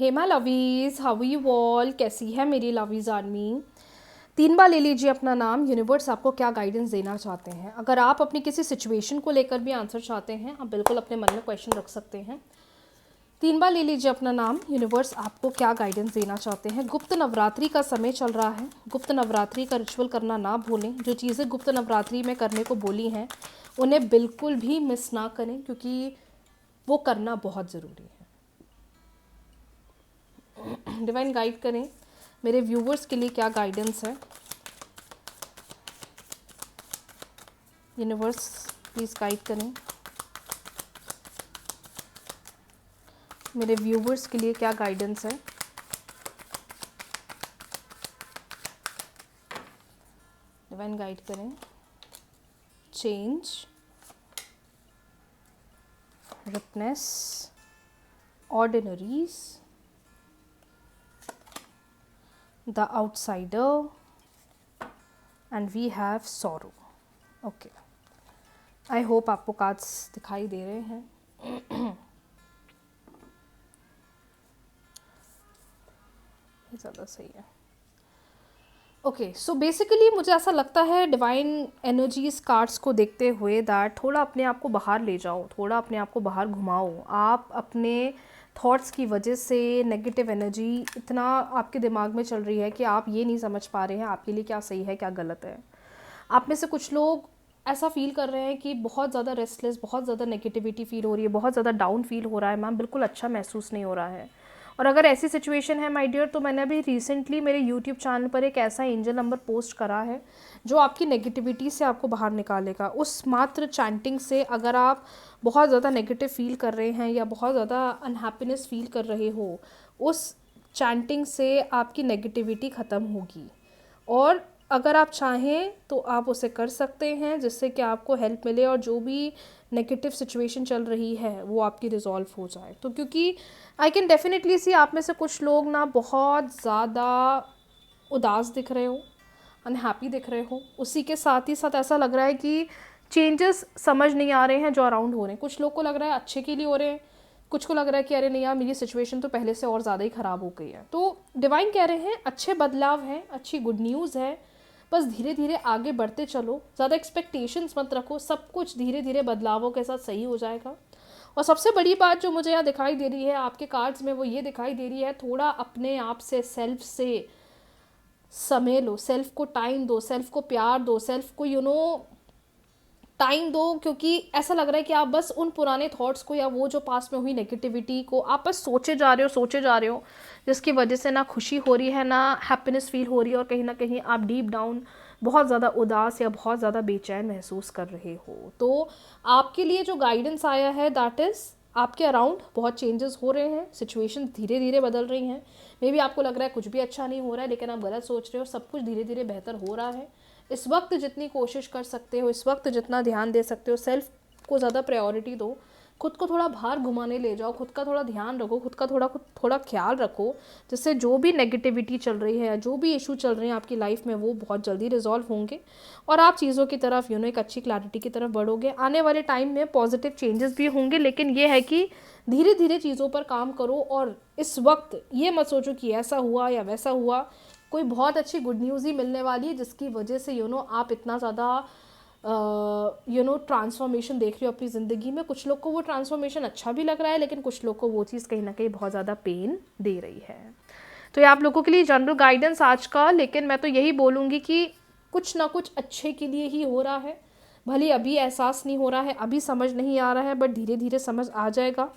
Hey my lovies, how you all, कैसी है मेरी लवीज आर्मी। 3 बार ले लीजिए अपना नाम। यूनिवर्स आपको क्या गाइडेंस देना चाहते हैं। अगर आप अपनी किसी सिचुएशन को लेकर भी आंसर चाहते हैं, आप बिल्कुल अपने मन में क्वेश्चन रख सकते हैं। 3 बार ले लीजिए अपना नाम। यूनिवर्स आपको क्या गाइडेंस देना चाहते हैं। गुप्त नवरात्रि का समय चल रहा है। गुप्त नवरात्रि का रिचुअल करना ना भूलें। जो चीज़ें गुप्त नवरात्रि में करने को बोली हैं उन्हें बिल्कुल भी मिस ना करें, क्योंकि वो करना बहुत ज़रूरी है। डिवाइन गाइड करें मेरे व्यूवर्स के लिए क्या गाइडेंस है। यूनिवर्स प्लीज़ गाइड करें मेरे व्यूवर्स के लिए क्या गाइडेंस है। डिवाइन गाइड करें। Change, ripeness, ordinaries, the outsider and we have sorrow. Okay, I hope आपको कार्ड्स दिखाई दे रहे हैं। ज़्यादा सही है। ओके, सो बेसिकली मुझे ऐसा लगता है डिवाइन एनर्जीज कार्ड्स को देखते हुए दैट थोड़ा अपने आप को बाहर ले जाओ, थोड़ा अपने आप को बाहर घुमाओ। आप अपने थॉट्स की वजह से नेगेटिव एनर्जी इतना आपके दिमाग में चल रही है कि आप ये नहीं समझ पा रहे हैं आपके लिए क्या सही है क्या गलत है। आप में से कुछ लोग ऐसा फील कर रहे हैं कि बहुत ज़्यादा रेस्टलेस, बहुत ज़्यादा नेगेटिविटी फील हो रही है, बहुत ज़्यादा डाउन फील हो रहा है, मैम बिल्कुल अच्छा महसूस नहीं हो रहा है। और अगर ऐसी सिचुएशन है माय डियर, तो मैंने अभी रिसेंटली मेरे यूट्यूब चैनल पर एक ऐसा एंजल नंबर पोस्ट करा है जो आपकी नेगेटिविटी से आपको बाहर निकालेगा। उस मात्र चैंटिंग से अगर आप बहुत ज़्यादा नेगेटिव फील कर रहे हैं या बहुत ज़्यादा अनहैप्पीनेस फील कर रहे हो, उस चैंटिंग से आपकी नेगेटिविटी ख़त्म होगी। और अगर आप चाहें तो आप उसे कर सकते हैं जिससे कि आपको हेल्प मिले और जो भी नेगेटिव सिचुएशन चल रही है वो आपकी रिजॉल्व हो जाए। तो क्योंकि आई कैन डेफिनेटली सी आप में से कुछ लोग ना बहुत ज़्यादा उदास दिख रहे हो, अनहैप्पी दिख रहे हो। उसी के साथ ही साथ ऐसा लग रहा है कि चेंजेस समझ नहीं आ रहे हैं जो अराउंड हो रहे हैं। कुछ लोग को लग रहा है अच्छे के लिए हो रहे हैं, कुछ को लग रहा है कि अरे नहीं यार मेरी सिचुएशन तो पहले से और ज़्यादा ही ख़राब हो गई है। तो डिवाइन कह रहे हैं अच्छे बदलाव हैं, अच्छी गुड न्यूज़ है, बस धीरे धीरे आगे बढ़ते चलो। ज़्यादा एक्सपेक्टेशंस मत रखो, सब कुछ धीरे धीरे बदलावों के साथ सही हो जाएगा। और सबसे बड़ी बात जो मुझे यहाँ दिखाई दे रही है आपके कार्ड्स में, वो ये दिखाई दे रही है थोड़ा अपने आप से, सेल्फ से समय लो, सेल्फ को टाइम दो, सेल्फ को प्यार दो, सेल्फ को टाइम दो। क्योंकि ऐसा लग रहा है कि आप बस उन पुराने थॉट्स को या वो जो पास में हुई नेगेटिविटी को आप बस सोचे जा रहे हो, जिसकी वजह से ना खुशी हो रही है ना हैप्पीनेस फील हो रही है, और कहीं ना कहीं आप डीप डाउन बहुत ज़्यादा उदास या बहुत ज़्यादा बेचैन महसूस कर रहे हो। तो आपके लिए जो गाइडेंस आया है दैट इज़ आपके अराउंड बहुत चेंजेस हो रहे हैं, सिचुएशन धीरे धीरे बदल रही हैं। मे बी आपको लग रहा है कुछ भी अच्छा नहीं हो रहा है, लेकिन आप गलत सोच रहे हो, सब कुछ धीरे धीरे बेहतर हो रहा है। इस वक्त जितनी कोशिश कर सकते हो, इस वक्त जितना ध्यान दे सकते हो, सेल्फ को ज़्यादा प्रायोरिटी दो, खुद को थोड़ा बाहर घुमाने ले जाओ, खुद का थोड़ा ध्यान रखो, खुद का थोड़ा ख्याल रखो, जिससे जो भी नेगेटिविटी चल रही है, जो भी इशू चल रहे हैं आपकी लाइफ में, वो बहुत जल्दी रिजॉल्व होंगे और आप चीज़ों की तरफ एक अच्छी क्लैरिटी की तरफ बढ़ोगे। आने वाले टाइम में पॉजिटिव चेंजेस भी होंगे, लेकिन ये है कि धीरे धीरे चीज़ों पर काम करो। और इस वक्त ये मत सोचो कि ऐसा हुआ या वैसा हुआ, कोई बहुत अच्छी गुड न्यूज़ ही मिलने वाली है जिसकी वजह से आप इतना ज़्यादा ट्रांसफॉर्मेशन देख रहे हो अपनी ज़िंदगी में। कुछ लोग को वो ट्रांसफॉर्मेशन अच्छा भी लग रहा है, लेकिन कुछ लोग को वो चीज़ कहीं ना कहीं बहुत ज़्यादा पेन दे रही है। तो ये आप लोगों के लिए जनरल गाइडेंस आज का, लेकिन मैं तो यही बोलूँगी कि कुछ ना कुछ अच्छे के लिए ही हो रहा है। भले अभी एहसास नहीं हो रहा है, अभी समझ नहीं आ रहा है, बट धीरे धीरे समझ आ जाएगा।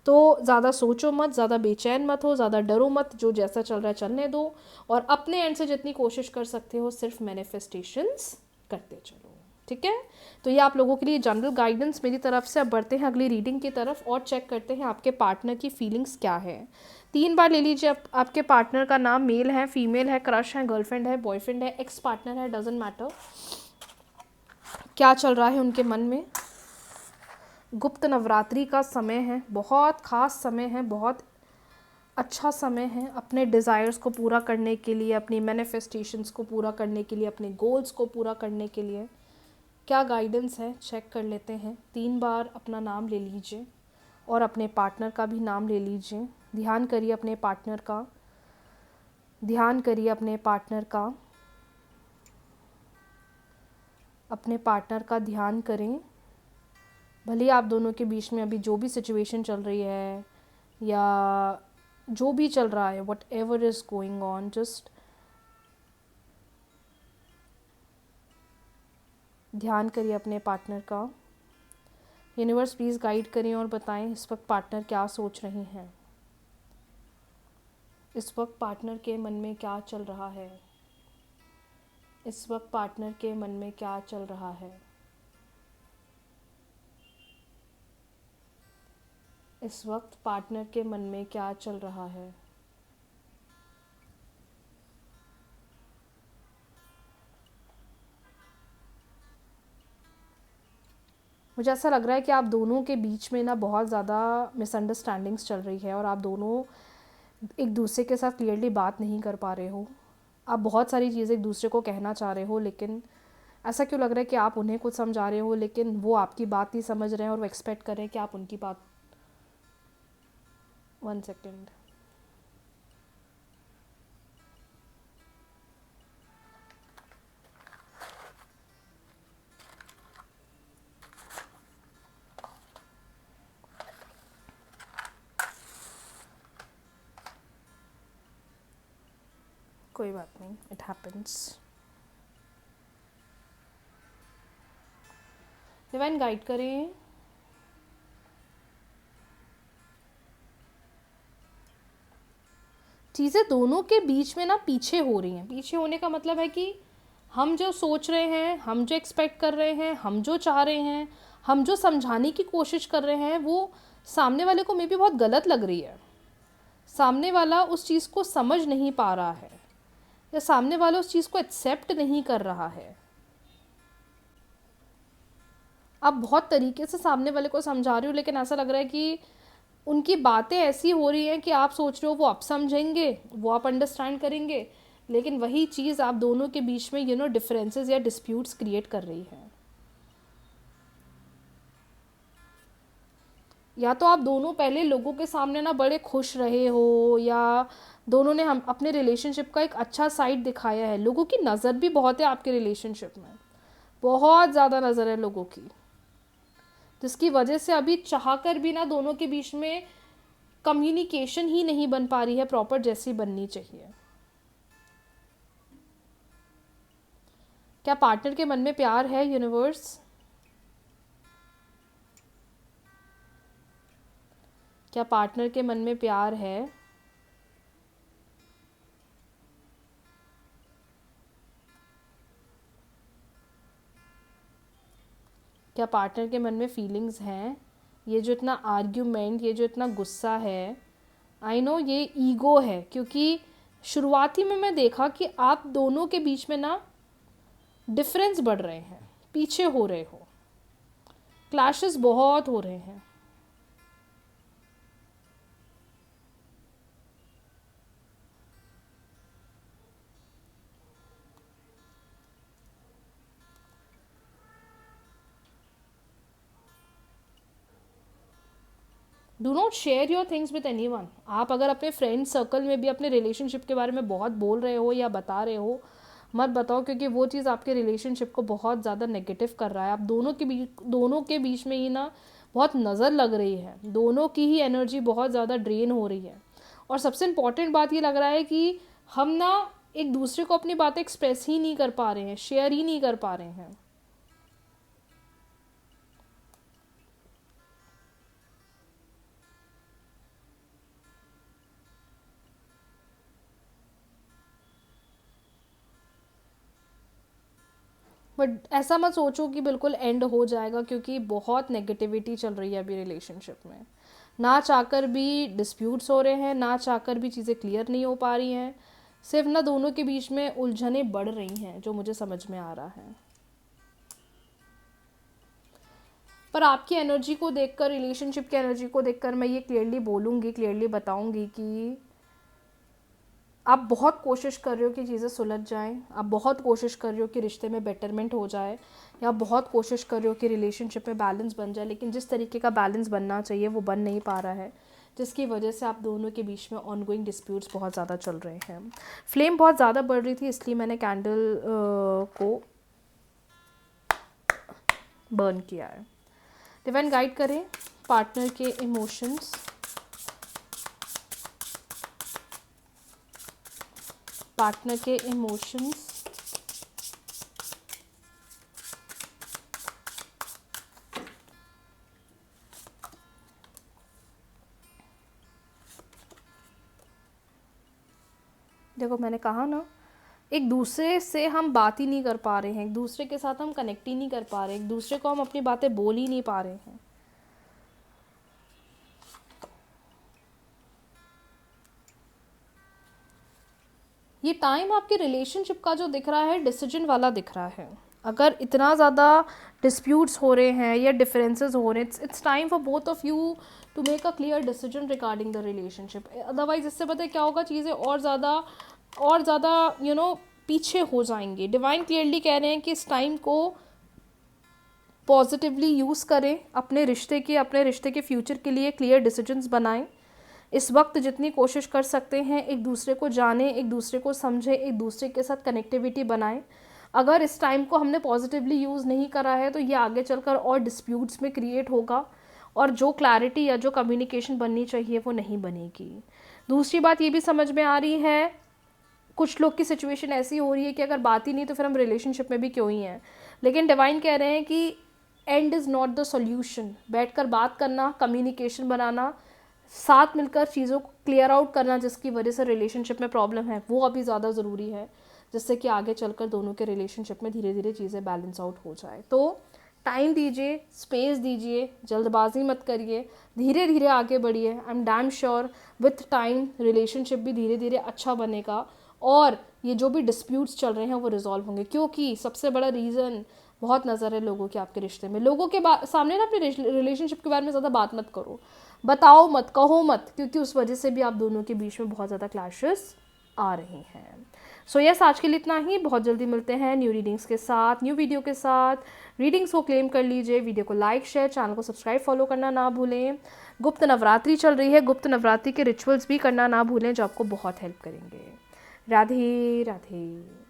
तो ज़्यादा सोचो मत, ज़्यादा बेचैन मत हो, ज़्यादा डरो मत, जो जैसा चल रहा है चलने दो। और अपने एंड से जितनी कोशिश कर सकते हो सिर्फ मैनिफेस्टेशंस करते चलो, ठीक है। तो ये आप लोगों के लिए जनरल गाइडेंस मेरी तरफ से। अब बढ़ते हैं अगली रीडिंग की तरफ और चेक करते हैं आपके पार्टनर की फीलिंग्स क्या है। 3 बार ले लीजिए आपके पार्टनर का नाम। मेल है, फीमेल है, क्रश है, गर्लफ्रेंड है, बॉयफ्रेंड है, एक्स पार्टनर है, डजेंट मैटर। क्या चल रहा है उनके मन में। गुप्त नवरात्रि का समय है, बहुत ख़ास समय है, बहुत अच्छा समय है अपने डिज़ायर्स को पूरा करने के लिए, अपनी मैनिफेस्टेशंस को पूरा करने के लिए, अपने गोल्स को पूरा करने के लिए। क्या गाइडेंस है चेक कर लेते हैं। 3 बार अपना नाम ले लीजिए और अपने पार्टनर का भी नाम ले लीजिए। ध्यान करिए अपने पार्टनर का, ध्यान करिए अपने पार्टनर का, अपने पार्टनर का ध्यान करें। भले आप दोनों के बीच में अभी जो भी सिचुएशन चल रही है या जो भी चल रहा है, what ever is going on, just ध्यान करिए अपने पार्टनर का। यूनिवर्स प्लीज़ गाइड करें और बताएं इस वक्त पार्टनर क्या सोच रहे हैं, इस वक्त पार्टनर के मन में क्या चल रहा है, इस वक्त पार्टनर के मन में क्या चल रहा है, इस वक्त पार्टनर के मन में क्या चल रहा है। मुझे ऐसा लग रहा है कि आप दोनों के बीच में ना बहुत ज़्यादा मिसअंडरस्टैंडिंग्स चल रही है और आप दोनों एक दूसरे के साथ क्लियरली बात नहीं कर पा रहे हो। आप बहुत सारी चीज़ें एक दूसरे को कहना चाह रहे हो, लेकिन ऐसा क्यों लग रहा है कि आप उन्हें कुछ समझा रहे हो लेकिन वो आपकी बात नहीं समझ रहे हैं और वो एक्सपेक्ट कर रहे हैं कि आप उनकी बात। 1 सेकेंड। कोई बात नहीं, इट हैपेंस। डिवाइन गाइड करें। चीज़ें दोनों के बीच में ना पीछे हो रही हैं। पीछे होने का मतलब है कि हम जो सोच रहे हैं, हम जो एक्सपेक्ट कर रहे हैं, हम जो चाह रहे हैं, हम जो समझाने की कोशिश कर रहे हैं, वो सामने वाले को मे बी बहुत गलत लग रही है। सामने वाला उस चीज़ को समझ नहीं पा रहा है या सामने वाला उस चीज़ को एक्सेप्ट नहीं कर रहा है। आप बहुत तरीके से सामने वाले को समझा रहे हो, लेकिन ऐसा लग रहा है कि उनकी बातें ऐसी हो रही हैं कि आप सोच रहे हो वो आप समझेंगे, वो आप अंडरस्टैंड करेंगे, लेकिन वही चीज़ आप दोनों के बीच में डिफरेंसेस या डिस्प्यूट्स क्रिएट कर रही है। या तो आप दोनों पहले लोगों के सामने ना बड़े खुश रहे हो, या दोनों ने हम अपने रिलेशनशिप का एक अच्छा साइड दिखाया है। लोगों की नज़र भी बहुत है आपके रिलेशनशिप में, बहुत ज़्यादा नज़र है लोगों की, जिसकी वजह से अभी चाहकर भी ना दोनों के बीच में कम्युनिकेशन ही नहीं बन पा रही है प्रॉपर जैसी बननी चाहिए। क्या पार्टनर के मन में प्यार है यूनिवर्स? क्या पार्टनर के मन में प्यार है? क्या पार्टनर के मन में फीलिंग्स हैं? ये जो इतना आर्ग्यूमेंट, ये जो इतना गुस्सा है, आई नो ये ईगो है, क्योंकि शुरुआती में मैं देखा कि आप दोनों के बीच में ना डिफरेंस बढ़ रहे हैं, पीछे हो रहे हो, क्लैशेस बहुत हो रहे हैं। Do not share your things with any one. आप अगर अपने फ्रेंड सर्कल में भी अपने रिलेशनशिप के बारे में बहुत बोल रहे हो या बता रहे हो, मत बताओ, क्योंकि वो चीज़ आपके रिलेशनशिप को बहुत ज़्यादा नेगेटिव कर रहा है। आप दोनों के बीच में ही ना बहुत नज़र लग रही है, दोनों की ही एनर्जी बहुत ज़्यादा ड्रेन हो रही है। और सबसे इम्पॉर्टेंट बात ये लग रहा है कि हम ना एक दूसरे को अपनी बातें एक्सप्रेस ही नहीं कर पा रहे हैं, शेयर ही नहीं कर पा रहे हैं। बट ऐसा मत सोचो कि बिल्कुल एंड हो जाएगा, क्योंकि बहुत नेगेटिविटी चल रही है अभी रिलेशनशिप में। ना चाहकर भी डिस्प्यूट्स हो रहे हैं, ना चाहकर भी चीज़ें क्लियर नहीं हो पा रही हैं, सिर्फ ना दोनों के बीच में उलझनें बढ़ रही हैं, जो मुझे समझ में आ रहा है। पर आपकी एनर्जी को देखकर, रिलेशनशिप की एनर्जी को देखकर मैं ये क्लियरली बोलूँगी, क्लियरली बताऊँगी कि आप बहुत कोशिश कर रहे हो कि चीज़ें सुलझ जाएं, आप बहुत कोशिश कर रहे हो कि रिश्ते में बेटरमेंट हो जाए, या आप बहुत कोशिश कर रहे हो कि रिलेशनशिप में बैलेंस बन जाए, लेकिन जिस तरीके का बैलेंस बनना चाहिए वो बन नहीं पा रहा है। जिसकी वजह से आप दोनों के बीच में ऑनगोइंग डिस्प्यूट्स बहुत ज़्यादा चल रहे हैं। फ्लेम बहुत ज़्यादा बढ़ रही थी, इसलिए मैंने कैंडल को बर्न किया है। डिवाइन गाइड करें पार्टनर के इमोशंस, पार्टनर के इमोशंस, देखो मैंने कहा ना, एक दूसरे से हम बात ही नहीं कर पा रहे हैं, एक दूसरे के साथ हम कनेक्ट ही नहीं कर पा रहे, एक दूसरे को हम अपनी बातें बोल ही नहीं पा रहे हैं। ये टाइम आपके रिलेशनशिप का जो दिख रहा है डिसीजन वाला दिख रहा है। अगर इतना ज़्यादा डिस्प्यूट्स हो रहे हैं या डिफरेंसेस हो रहे हैं, it's time for both of you to make a clear decision regarding the relationship. Otherwise इससे पता है क्या होगा, चीज़ें और ज़्यादा पीछे हो जाएंगी। डिवाइन क्लियरली कह रहे हैं कि इस टाइम को पॉजिटिवली यूज़ करें, अपने रिश्ते के फ्यूचर के लिए क्लियर डिसीजंस बनाएं। इस वक्त जितनी कोशिश कर सकते हैं एक दूसरे को जानें, एक दूसरे को समझें, एक दूसरे के साथ कनेक्टिविटी बनाएं। अगर इस टाइम को हमने पॉजिटिवली यूज़ नहीं करा है तो ये आगे चलकर और डिस्प्यूट्स में क्रिएट होगा और जो क्लैरिटी या जो कम्युनिकेशन बननी चाहिए वो नहीं बनेगी। दूसरी बात ये भी समझ में आ रही है, कुछ लोग की सिचुएशन ऐसी हो रही है कि अगर बात ही नहीं तो फिर हम रिलेशनशिप में भी क्यों ही हैं। लेकिन डिवाइन कह रहे हैं कि and is not the solution. बैठकर बात करना, कम्युनिकेशन बनाना, साथ मिलकर चीज़ों को क्लियर आउट करना जिसकी वजह से रिलेशनशिप में प्रॉब्लम है, वो अभी ज़्यादा ज़रूरी है, जिससे कि आगे चलकर दोनों के रिलेशनशिप में धीरे धीरे चीज़ें बैलेंस आउट हो जाए। तो टाइम दीजिए, स्पेस दीजिए, जल्दबाजी मत करिए, धीरे धीरे आगे बढ़िए। I am damn sure with time relationship भी धीरे धीरे अच्छा बनेगा और ये जो भी डिस्प्यूट्स चल रहे हैं वो रिजॉल्व होंगे। क्योंकि सबसे बड़ा रीज़न बहुत नज़र है लोगों के आपके रिश्ते में। लोगों के सामने ना अपने रिलेशनशिप के बारे में ज़्यादा बात मत करो, बताओ मत, कहो मत, क्योंकि उस वजह से भी आप दोनों के बीच में बहुत ज़्यादा क्लैशेस आ रहे हैं। सो यस, आज के लिए इतना ही। बहुत जल्दी मिलते हैं न्यू रीडिंग्स के साथ, न्यू वीडियो के साथ। रीडिंग्स को क्लेम कर लीजिए, वीडियो को लाइक, शेयर, चैनल को सब्सक्राइब, फॉलो करना ना भूलें। गुप्त नवरात्रि चल रही है, गुप्त नवरात्रि के रिचुअल्स भी करना ना भूलें जो आपको बहुत हेल्प करेंगे। राधे राधे।